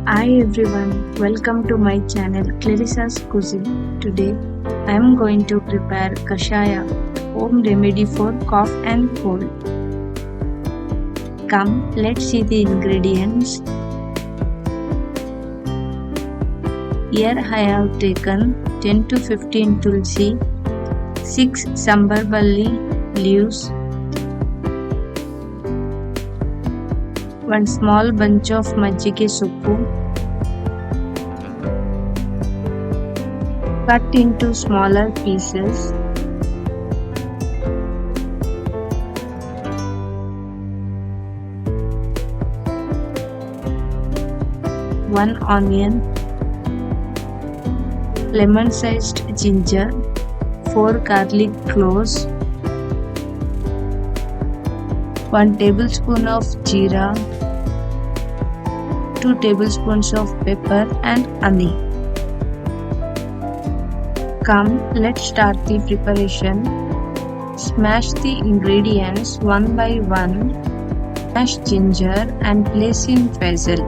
Hi everyone, welcome to my channel Clarissa's Cuisine. Today I am going to prepare Kashaya, home remedy for cough and cold. Come, let's see the ingredients. Here I have taken 10 to 15 Tulsi, 6 Sambarballi leaves, 1 small bunch of Majjige Soppu, cut into smaller pieces, one onion, lemon-sized ginger, 4 garlic cloves, 1 tablespoon of Jeera, 2 tablespoons of pepper and honey. Come, let's start the preparation. Smash the ingredients one by one. Smash ginger and place in Basil.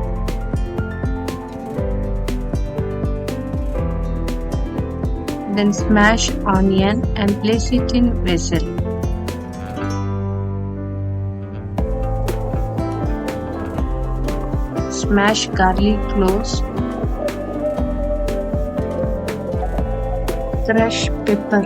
Then smash onion and place it in Basil. Smash garlic cloves. Crush pepper.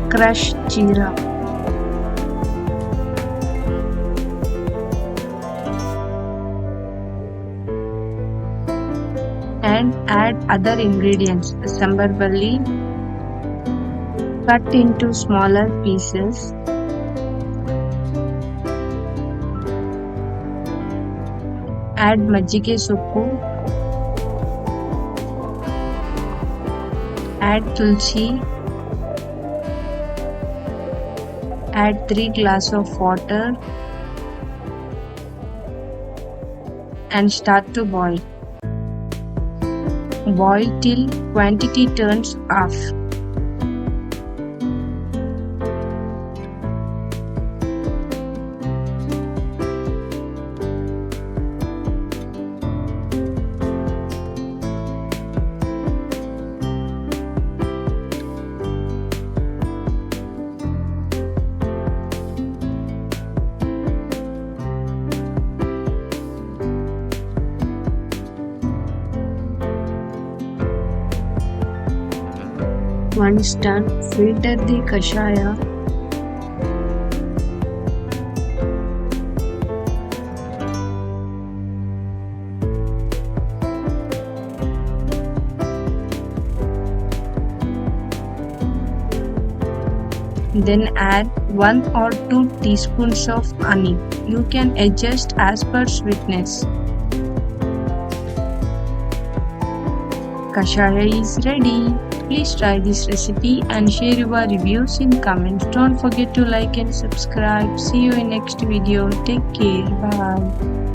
Crush Jeera. And add other ingredients. Sambarballi, cut into smaller pieces, add Majjige Soppu, add Tulsi, add 3 glasses of water and start to boil. Boil till quantity turns off. Once done, filter the Kashaya. Then add 1 or 2 teaspoons of honey. You can adjust as per sweetness. Kashaya is ready. Please try this recipe and share your reviews in comments. Don't forget to like and subscribe. See you in next video. Take care. Bye.